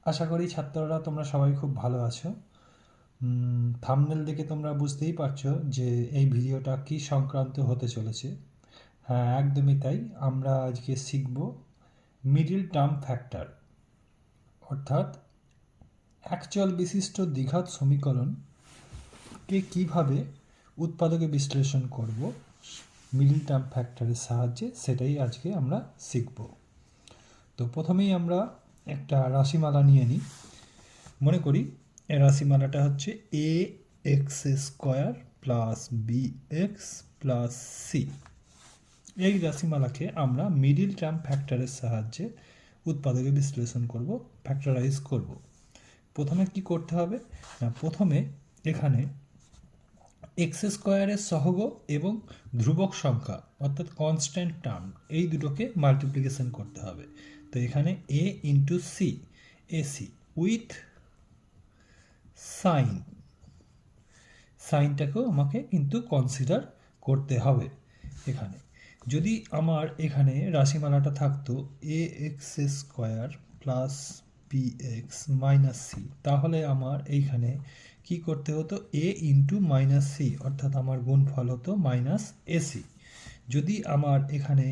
আশা করি ছাত্ররা তোমরা সবাই খুব ভালো আছো। থাম্বনেল দেখে তোমরা বুঝতেই পারছো যে এই ভিডিওটা কি সংক্রান্ত হতে চলেছে। হ্যাঁ, একদমই তাই। আমরা আজকে শিখব মিডল টার্ম ফ্যাক্টর, অর্থাৎ অ্যাকচুয়াল বিশিষ্ট দ্বিঘাত সমীকরণকে কিভাবে উৎপাদকে বিশ্লেষণ করব মিডল টার্ম ফ্যাক্টরের সাহায্যে, সেটাই আজকে আমরা শিখব। তো প্রথমেই আমরা একটা রাশিমালা নিয়ে নিই। মনে করি এই রাশিমালাটা হচ্ছে A X square plus B X plus C. এই রাশিমালাকে আমরা মিডিল টার্ম ফ্যাক্টরের সাহায্যে উৎপাদকে বিশ্লেষণ করব, ফ্যাক্টরাইজ করব। প্রথমে কি করতে হবে না, প্রথমে এখানে এক্স স্কোয়ারের সহগ এবং ধ্রুবক সংখ্যা অর্থাৎ কনস্ট্যান্ট টার্ম এই দুটোকে মাল্টিপ্লিকেশন করতে হবে। তো এখানে এ ইন্টু সি, এসি উইথ সাইনটাকেও আমাকে কিন্তু কনসিডার করতে হবে। এখানে যদি আমার এখানে রাশিমালাটা থাকতো A X square plus B X minus C, তাহলে আমার এইখানে কি করতে হতো, এ ইন্টু মাইনাস সি, অর্থাৎ আমার গুণফল হতো মাইনাস এসি। যদি আমার এখানে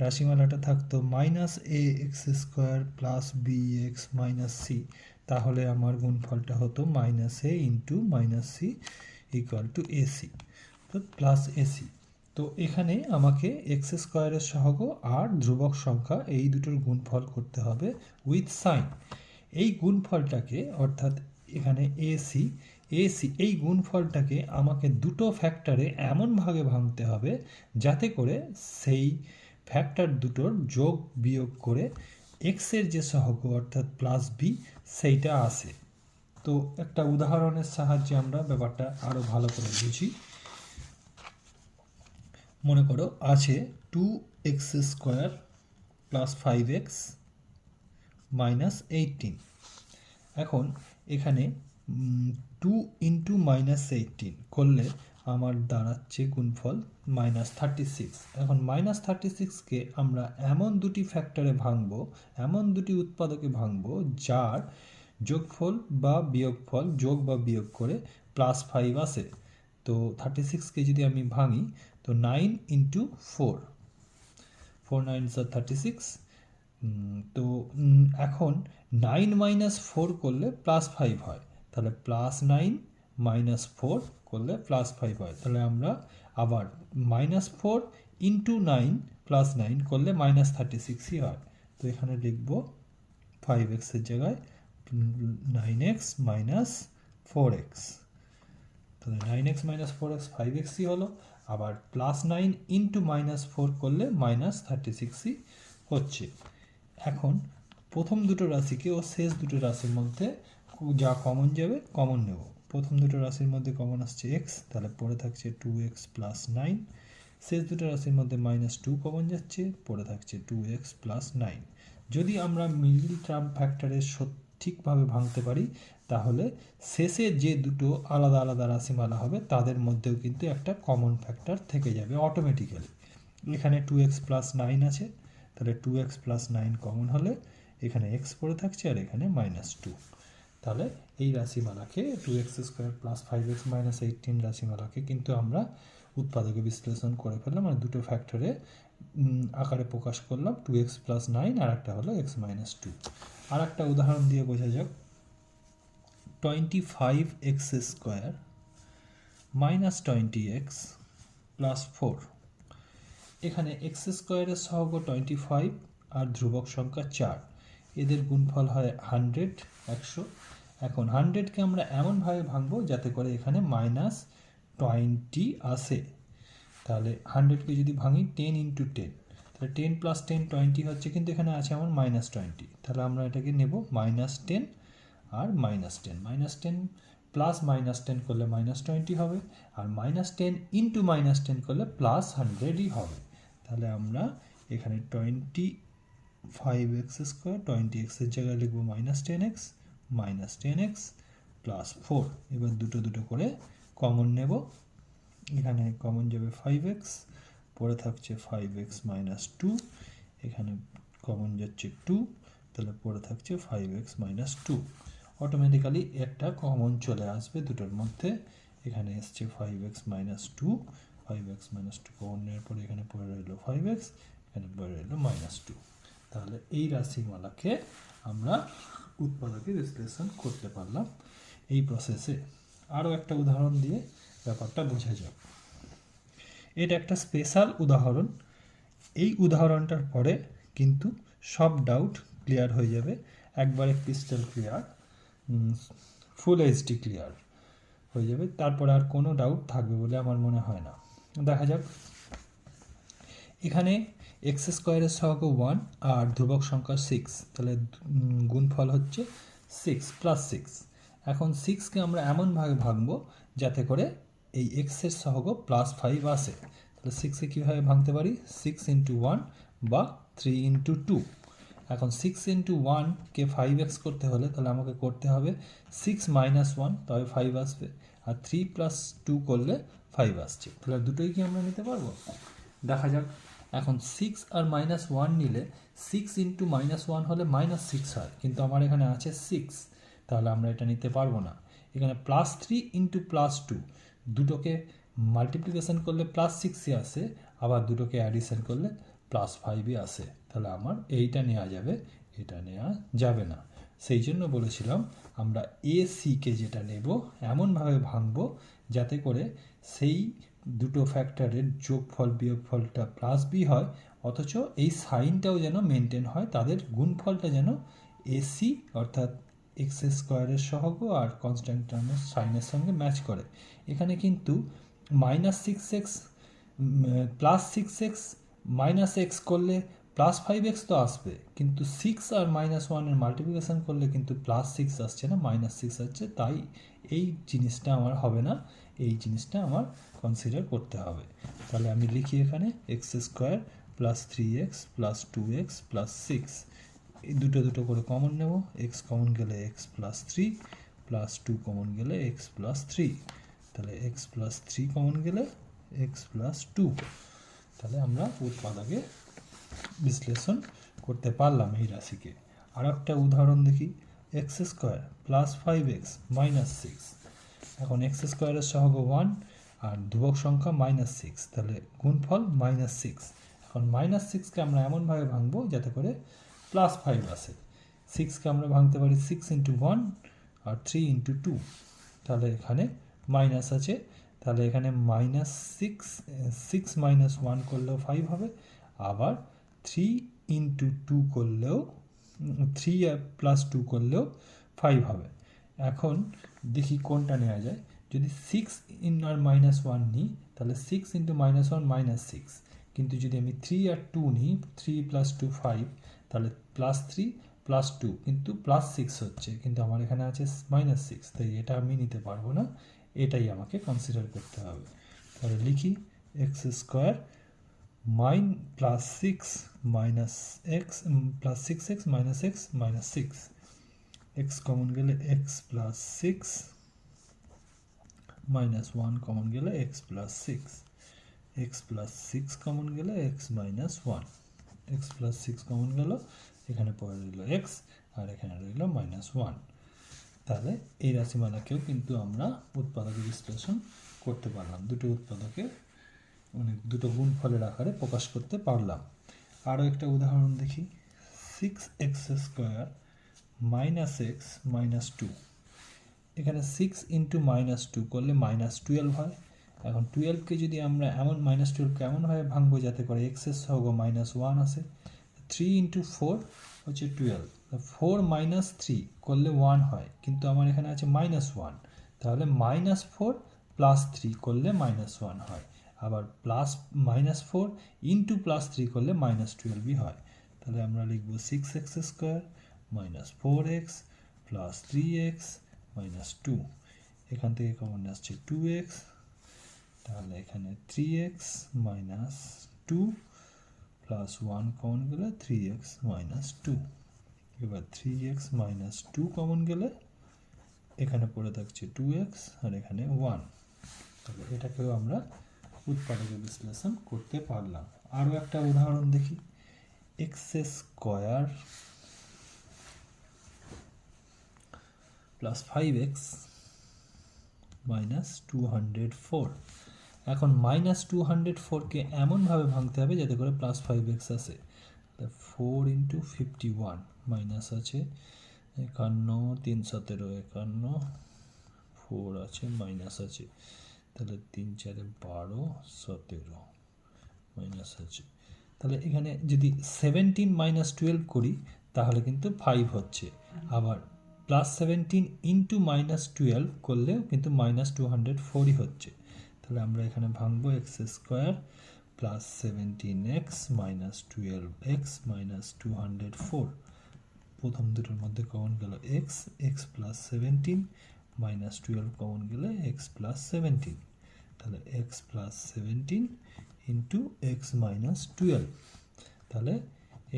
রাশিমালাটা থাকতো minus A X square plus B X minus C, তাহলে আমার গুণফলটা হতো minus A into minus C equal to AC, তো প্লাস এসি। তো এখানে আমাকে এক্স স্কোয়ারের সহগ আর ধ্রুবক সংখ্যা এই দুটোর গুণফল করতে হবে উইথ সাইন। এই গুণফলটাকে অর্থাৎ এখানে এসি এই গুণফলটাকে আমাকে দুটো ফ্যাক্টরে এমনভাবে ভাঙতে হবে যাতে করে সেই ফ্যাক্টর দুটোর যোগ বিয়োগ করে এক্সের যে সহগ অর্থাৎ প্লাস বি সেইটা আসে। তো একটা উদাহরণের সাহায্যে আমরা ব্যাপারটা আরও ভালো করে বুঝি। মনে করো আছে 2x square plus 5x minus 18। এখন এখানে 2 ইন্টু মাইনাস 18 করলে আমার দাঁড়াচ্ছে গুণফল মাইনাস 36। এখন মাইনাস 36কে আমরা এমন দুটি ফ্যাক্টরে ভাঙবো, এমন দুটি উৎপাদকে ভাঙবো যার যোগফল বা বিয়োগফল যোগ বা বিয়োগ করে প্লাস 5 আসে। তো 36কে যদি আমি ভাঙি তো 9 ইন্টু 4, 4 9 36। তো এখন 9 মাইনাস 4 করলে প্লাস 5 হয়, তাহলে প্লাস 9 মাইনাস 4 করলে প্লাস 5 হয়। তাহলে আমরা আবার মাইনাস 4 ইন্টু 9 প্লাস 9 করলে মাইনাস 36ই হয়। তো এখানে লিখব 5x এর জায়গায় 9x মাইনাস 4x। তাহলে 9x মাইনাস 4x 5xই হলো। আবার প্লাস 9 ইন্টু মাইনাস 4 করলে মাইনাস 36ই হচ্ছে। এখন প্রথম দুটো রাশিকে ও শেষ দুটো রাশির মধ্যে যা কমন যাবে কমন নেব। প্রথম দুটো রাশির মধ্যে কমন আসছে এক্স, তাহলে পড়ে থাকছে 2x প্লাস 9। শেষ দুটো রাশির মধ্যে মাইনাস 2 কমন যাচ্ছে, পড়ে থাকছে 2x প্লাস 9। যদি আমরা মিডল টার্ম ফ্যাক্টরের ঠিকভাবে ভাঙতে পারি তাহলে শেষে যে দুটো আলাদা আলাদা রাশিমালা হবে তাদের মধ্যেও কিন্তু একটা কমন ফ্যাক্টর থেকে যাবে অটোমেটিক্যালি। এখানে 2x প্লাস 9 আছে, তাহলে 2x প্লাস 9 কমন হলে এখানে x পড়ে থাকছে আর এখানে মাইনাস 2। তাহলে এই রাশিমালাকে 2x square plus 5x minus 18 রাশিমালাকে কিন্তু আমরা উৎপাদকে বিশ্লেষণ করে ফেললাম, মানে দুটো ফ্যাক্টরে আকারে প্রকাশ করলাম, 2x প্লাস 9 আর একটা হলো x মাইনাস 2। আর একটা উদাহরণ দিয়ে বোঝা যাক, 25x square minus 20x plus 4। এখানে এক্স স্কোয়ারের সহগ 25 আর ধ্রুবক সংখ্যা 4, এদের গুণফল হয় 100, 100। এখন 100কে আমরা এমনভাবে ভাঙবো যাতে করে এখানে মাইনাস 20 আসে। তাহলে 100কে যদি ভাঙি 10 ইন্টু 10, তাহলে 10 প্লাস 10 20 হচ্ছে, কিন্তু এখানে আছে আমার মাইনাস 20। তাহলে আমরা এটাকে নেব মাইনাস 10 আর মাইনাস 10। মাইনাস 10 প্লাস মাইনাস 10 করলে মাইনাস 20 হবে, আর মাইনাস 10 ইন্টু মাইনাস 10 করলে প্লাস 100ই হবে। তাহলে আমরা এখানে 25x স্কোয়ার 20x এর জায়গায় লিখব মাইনাস 10x প্লাস 4। এবার দুটো দুটো করে কমন নেব, এখানে কমন যাবে 5x, পড়ে থাকছে 5x মাইনাস 2, এখানে কমন যাচ্ছে 2, তাহলে পড়ে থাকছে 5x মাইনাস 2। অটোমেটিক্যালি একটা কমন চলে আসবে দুটোর মধ্যে। এখানে এসছে 5x minus 2, 5x minus 2 common নেওয়ার পরে এখানে পড়ে রইল 5x, এখানে পড়ে রইল মাইনাস 2। তাহলে এই রাশিমালাকে আমরা উৎপাদকে বিশ্লেষণ করতে পারলাম এই প্রসেসে। আরও একটা উদাহরণ দিয়ে ব্যাপারটা বোঝা যাক। এটা একটা স্পেশাল উদাহরণ। এই উদাহরণটার পরে কিন্তু সব ডাউট ক্লিয়ার হয়ে যাবে, একবারে crystal clear, full HD clear হয়ে যাবে। তারপরে আর কোনো ডাউট থাকবে বলে আমার মনে হয় না। দেখা যাক, এখানে এক্স স্কোয়ারের সহগ 1 আর ধ্রুবক সংখ্যা 6, তাহলে গুণফল হচ্ছে 6 প্লাস 6। এখন 6কে আমরা এমনভাবে ভাঙবো যাতে করে এই এক্সের সহগ প্লাস 5 আসে। তাহলে 6কে কীভাবে ভাঙতে পারি? 6 ইন্টু 1 বা 3 ইন্টু 2। এখন 6 ইন্টু 1কে 5x করতে হলে তাহলে আমাকে করতে হবে 6 মাইনাস 1, তবে 5 আসবে। আর 3 প্লাস 2 করলে 5 আসছে। তাহলে দুটোই কি আমরা নিতে পারবো? দেখা যাক। এখন 6 আর মাইনাস 1 নিলে 6 ইন্টু মাইনাস 1 হলে মাইনাস 6 হয়, কিন্তু আমার এখানে আছে 6, তাহলে আমরা এটা নিতে পারবো না। এখানে প্লাস 3 ইন্টু প্লাস 2, দুটোকে মাল্টিপ্লিকেশন করলে প্লাস 6ই আসে, আবার দুটোকে অ্যাডিশন করলে প্লাস 5ই আসে। তাহলে আমার এইটা নেওয়া যাবে, এটা নেওয়া যাবে না। সেই জন্য বলেছিলাম আমরা এ সিকে যেটা নেব এমনভাবে ভাঙবো যাতে করে সেই দুটো ফ্যাক্টরের যোগফল বিয়োগফলটা প্লাস বি হয়, অথচ এই সাইনটাও যেন মেনটেন হয়, তাদের গুণফলটা যেন এসি অর্থাৎ এক্স স্কোয়ারের সহগ আর কনস্ট্যান্ট টার্মের সাইনের সঙ্গে ম্যাচ করে। এখানে কিন্তু minus 6x plus 6x minus x করলে প্লাস 5x তো আসবে, কিন্তু 6 আর মাইনাস 1-এর মাল্টিপ্লিকেশন করলে কিন্তু প্লাস 6 আসছে না, মাইনাস 6 আসছে। তাই এই জিনিসটা আমার হবে না, এই জিনিসটা আমার কনসিডার করতে হবে। তাহলে আমি লিখি এখানে x square plus 3x plus 2x plus 6, এই দুটো করে কমন নেব। এক্স কমন গেলে এক্স প্লাস 3 প্লাস 2 কমন গেলে এক্স প্লাস 3, তাহলে এক্স প্লাস 3 কমন গেলে এক্স প্লাস 2। তাহলে আমরা উৎপাদকে বিশ্লেষণ করতে পারলাম এই রাশিকে। আর একটা উদাহরণ দেখি, x square plus 5x minus 6। এখন এক্স স্কোয়ারের সহগ 1 আর ধ্রুবক সংখ্যা মাইনাস 6, তাহলে গুণফল মাইনাস 6। এখন মাইনাস 6কে আমরা এমনভাবে ভাঙবো যাতে করে প্লাস 5 আসে। 6কে আমরা ভাঙতে পারি 6 ইন্টু 1 আর 3 ইন্টু 2, তাহলে এখানে মাইনাস আছে, তাহলে এখানে মাইনাস 6 মাইনাস 1 করলেও 5 হবে, আবার 3 ইন্টু 2 করলেও 3 প্লাস 2 করলেও 5 হবে। এখন দেখি কোনটা নেওয়া যায়। যদি 6 ইন আর মাইনাস 1 নিই তাহলে 6 ইন্টু মাইনাস 1 মাইনাস 6, কিন্তু যদি আমি 3 আর 2 নিই, 3 প্লাস 2 5, তাহলে প্লাস 3 প্লাস 2 কিন্তু প্লাস 6 হচ্ছে, কিন্তু আমার এখানে আছে মাইনাস 6, তাই এটা আমি নিতে পারবো না, এটাই আমাকে কনসিডার করতে হবে। তাহলে লিখি X square plus 6 minus X plus 6x minus X minus 6, X common গেলে এক্স প্লাস 6 মাইনাস 1 কমন গেলে X plus 6, X plus 6 common গেলে X minus 1, X plus 6 common গেল, এখানে পরে রইল এক্স আর এখানে রইল মাইনাস 1। তাহলে এই রাশিমালাকেও কিন্তু আমরা উৎপাদকে বিশ্লেষণ করতে পারলাম, দুটো উৎপাদকে মানে দুটো গুণফলের আকারে প্রকাশ করতে পারলাম। আরও একটা উদাহরণ দেখি, 6x square minus X minus 2। এখানে 6 ইন্টু মাইনাস 2 করলে মাইনাস 12 হয়। এখন 12কে যদি আমরা মাইনাস 12কে এমনভাবে ভাঙবো যাতে করে এক্সের সহগ মাইনাস 1 আসে। 3 ইন্টু 4 হচ্ছে 12, 4 মাইনাস 3 করলে 1 হয়, কিন্তু আমার এখানে আছে মাইনাস 1, তাহলে মাইনাস 4 প্লাস 3 করলে মাইনাস 1 হয়, আবার প্লাস মাইনাস 4 ইন্টু প্লাস 3 করলে মাইনাস 12ই হয়। তাহলে আমরা লিখব 6x square minus 4x plus 3x minus 2, এখান থেকে কমন আসছে 2x, তাহলে এখানে 3x মাইনাস 2 প্লাস 1 কমন গেলে 3x মাইনাস 2, এবার 3x মাইনাস 2 কমন গেলে এখানে পড়ে থাকছে 2x আর এখানে 1। তাহলে এটাকেও আমরা উৎপাদকে বিশ্লেষণ করতে পারলাম। আরও একটা উদাহরণ দেখি, x square plus 5x minus 204। এখন মাইনাস 204কে এমনভাবে ভাঙতে হবে যাতে করে প্লাস 5x আসে। 4 ইন্টু 51 মাইনাস আছে 51, 3 17 51, 4 আছে মাইনাস আছে, তাহলে 3 4 12 17 মাইনাস আছে। তাহলে এখানে যদি 17 মাইনাস 12 করি তাহলে কিন্তু 5 হচ্ছে, আবার প্লাস 17 ইন্টু মাইনাস 12 করলেও কিন্তু মাইনাস 204ই হচ্ছে। তাহলে আমরা এখানে ভাঙবো x square plus 17x minus 12x minus 204। প্রথম দুটোর মধ্যে কমন গেল x, x plus 17 minus 12 common গেলে এক্স প্লাস 17, তাহলে x plus 17 into x minus 12। তাহলে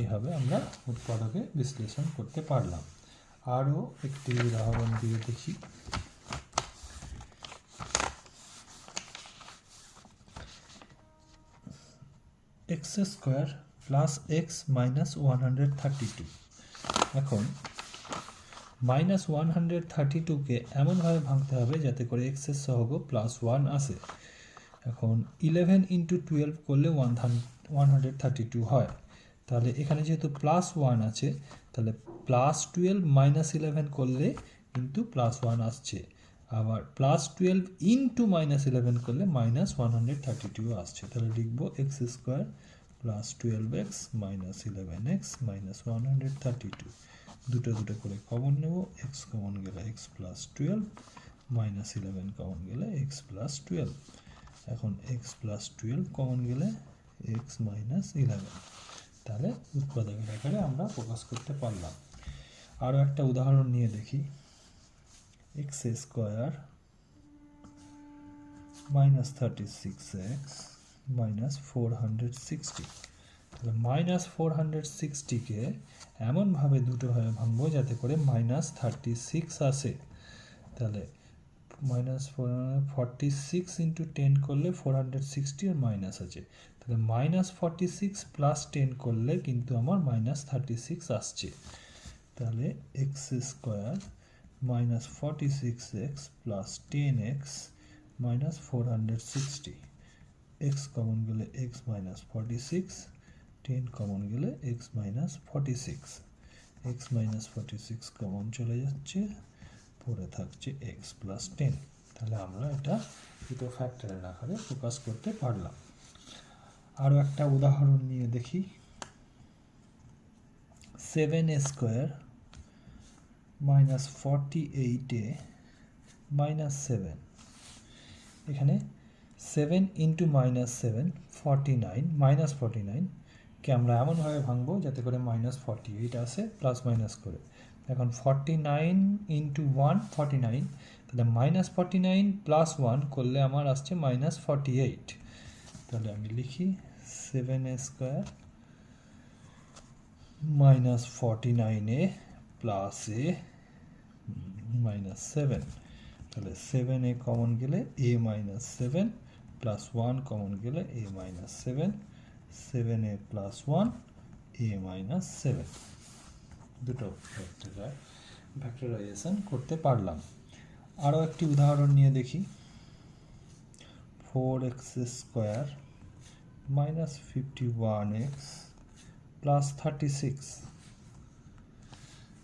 এইভাবে আমরা উৎপাদকে বিশ্লেষণ করতে পারলাম। আরও একটি উদাহরণ দিয়ে দেখি। X square plus x minus 132। এখন মাইনাস 132কে এমনভাবে ভাঙতে হবে যাতে করে এক্সের সহগ প্লাস 1 আসে। এখন 11 ইন্টু 12 করলে 132 হয়। তাহলে এখানে যেহেতু প্লাস 1 আছে তাহলে প্লাস 12 মাইনাস 11 করলে কিন্তু প্লাস 1 আসছে, আবার প্লাস 12 ইন্টু মাইনাস 11 করলে মাইনাস 132 আসছে। তাহলে লিখবো x square plus 12x minus 11x minus 132। দুটো দুটো করে কমন নেব, এক্স কমন গেলে এক্স প্লাস 12 মাইনাস 11 কমন গেলে এক্স প্লাস 12। এখন এক্স প্লাস 12 কমন গেলে এক্স মাইনাস 11। তাহলে উৎপাদকের আকারে আমরা প্রকাশ করতে পারলাম। আরও একটা উদাহরণ নিয়ে দেখি। X square minus 36x minus 460। তাহলে মাইনাস 460কে এমনভাবে দুটোভাবে ভাঙবো যাতে করে মাইনাস 36 আসে। তাহলে মাইনাস 46 ইন্টু 10 করলে 460 আর মাইনাস আছে, তাহলে মাইনাস 46 প্লাস 10 করলে কিন্তু আমার মাইনাস 36 আসছে। তাহলে x square minus 46x plus 10x minus 460। X common গেলে এক্স মাইনাস 46, 10 কমন গেলে X minus 46, x minus 46 common চলে যাচ্ছে, পরে থাকছে এক্স প্লাস 10। তাহলে আমরা এটা দুটো ফ্যাক্টরের আকারে প্রকাশ করতে পারলাম। আরও একটা উদাহরণ নিয়ে দেখি। 7a square minus 48a minus 7। এখানে 7 ইন্টু মাইনাস 7 49 মাইনাস 49কে আমরা এমনভাবে ভাঙবো যাতে করে মাইনাস 48 আসে প্লাস মাইনাস করে। এখন 49 ইন্টু 1 49, তাহলে মাইনাস 49 প্লাস 1 করলে আমার আসছে মাইনাস 48। তাহলে আমি লিখি 7a square minus 49a plus a minus 7। তাহলে 7a কমন গেলে a মাইনাস 7 প্লাস 1 কমন গেলে a minus 7, 7a plus 1 a minus 7। দুটো ফ্যাক্টরাইজেশন করতে পারলাম। আরও একটি উদাহরণ নিয়ে দেখি। 4x square minus 51x plus 36।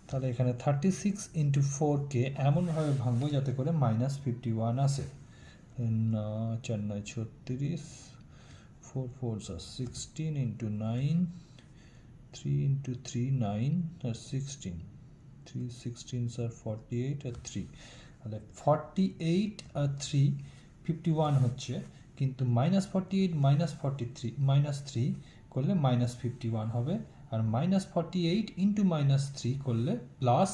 তাহলে এখানে 36 ইন্টু 4কে এমনভাবে ভাঙবো যাতে করে মাইনাস 51 আসে। 4 9 36, 4 4 16 ইন্টু 9, 3 ইন্টু 3 9 আর 16, 3 16 আর 48 আর 3। তাহলে 48 আর 3 51 হচ্ছে, কিন্তু মাইনাস 48 মাইনাস 43 মাইনাস 3 করলে মাইনাস 51 হবে, আর মাইনাস 48 ইন্টু মাইনাস 3 করলে প্লাস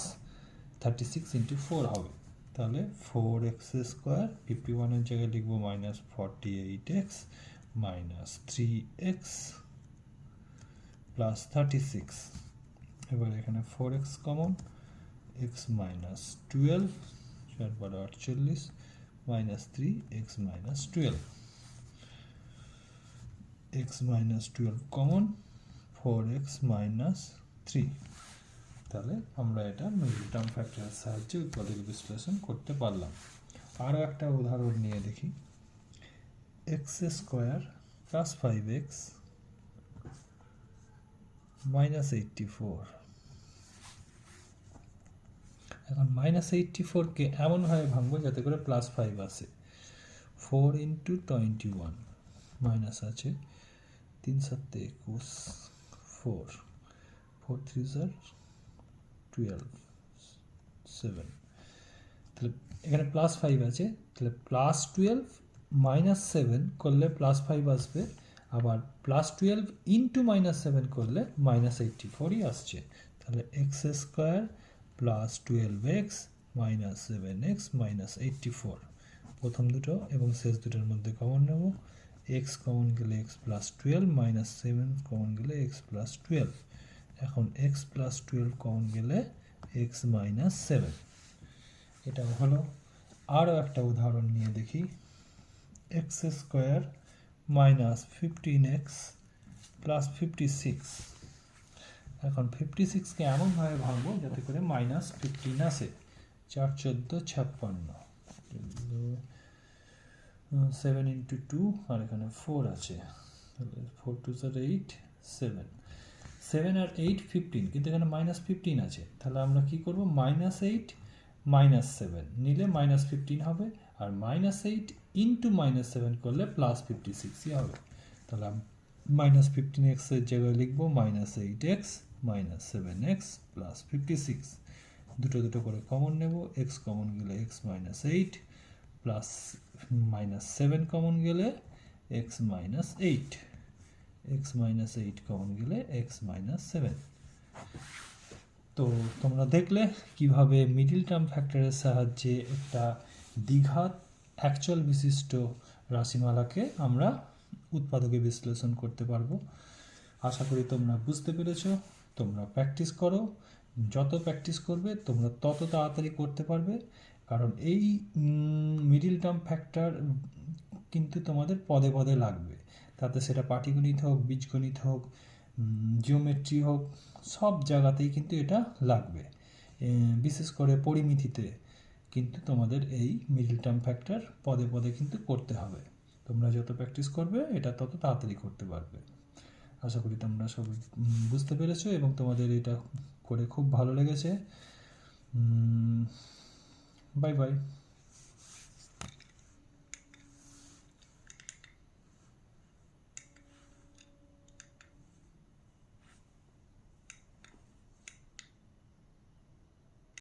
36 ইন্টু 4 হবে। তাহলে 4x স্কোয়ার 51-এর জায়গায় লিখবো minus 48x minus 3x plus 36। এবার এখানে 4x common, x minus 12 4 12 48 minus 3x minus 12, x minus 12 common, 4x minus 3। তাহলে আমরা এটা মিডল টার্ম ফ্যাক্টরের সাহায্যে উৎপাদক বিশ্লেষণ করতে পারলাম। আরও একটা উদাহরণ নিয়ে দেখি। X square plus 5x minus 84। এখন মাইনাস 84কে এমনভাবে ভাঙবো যাতে করে প্লাস 5 আসে। 4 ইন্টু 21 মাইনাস আছে 3 7 21, 4 4 3 12, 7। তাহলে এখানে প্লাস 5 আছে, তাহলে প্লাস 12 মাইনাস 7 করলে প্লাস 5 আসবে, আবার প্লাস 12 ইন্টু মাইনাস 7 করলে মাইনাস 84ই আসছে। তাহলে x square plus 12x minus 7x minus 84, প্রথম দুটো এবং শেষ দুটোর মধ্যে কমন নেব। এক্স কমন গেলে এক্স প্লাস 12 মাইনাস 7 কমন গেলে এক্স প্লাস 12। এখন এক্স প্লাস 12 কমন গেলে এক্স মাইনাস 7। এটা হলো। আরও একটা উদাহরণ নিয়ে দেখি। X square minus 15x plus 56। এখন 56কে এমনভাবে ভাঙবো যাতে করে মাইনাস 15 আসে। 4 14 56, 7 ইন্টু 2, আর এখানে 4 আছে, 4 2 8, 7 7 আর 8 15, কিন্তু এখানে মাইনাস 15 আছে। তাহলে আমরা কি করব, মাইনাস 8 মাইনাস 7 নিলে মাইনাস 15 হবে, আর মাইনাস 8 ইন্টু মাইনাস 7 করলে প্লাস 56ই হবে। তাহলে মাইনাস 15x এর জায়গায় লিখবো minus 8x minus 7x plus 56। দুটো দুটো করে কমন নেব। এক্স কমন গেলে X minus 8 plus minus 7 common গেলে X minus 8, X minus 8 common গেলে এক্স মাইনাস 7। তো তোমরা দেখলে কিভাবে মিডিল টার্ম ফ্যাক্টরের সাহায্যে একটা দ্বিঘাত অ্যাকচুয়াল বিশিষ্ট রাশিমালাকে আমরা উৎপাদকে বিশ্লেষণ করতে পারবো। আশা করি তোমরা বুঝতে পেরেছ। তোমরা প্র্যাকটিস করো, যত প্র্যাকটিস করবে তোমরা তত তাড়াতাড়ি করতে পারবে, কারণ এই মিডিল টার্ম ফ্যাক্টর কিন্তু তোমাদের পদে পদে লাগবে। তাতে সেটা পাটিগণিত হোক, বীজগণিত হোক, জিওমেট্রি হোক, সব জায়গাতেই কিন্তু এটা লাগবে। বিশেষ করে পরিমিতিতে কিন্তু তোমাদের এই মিডল টার্ম ফ্যাক্টর পদে পদে কিন্তু করতে হবে। তোমরা যত প্র্যাকটিস করবে এটা তত তাড়াতাড়ি করতে পারবে। আশা করি তোমরা সব বুঝতে পেরেছো এবং তোমাদের এটা করে খুব ভালো লেগেছে। Bye bye.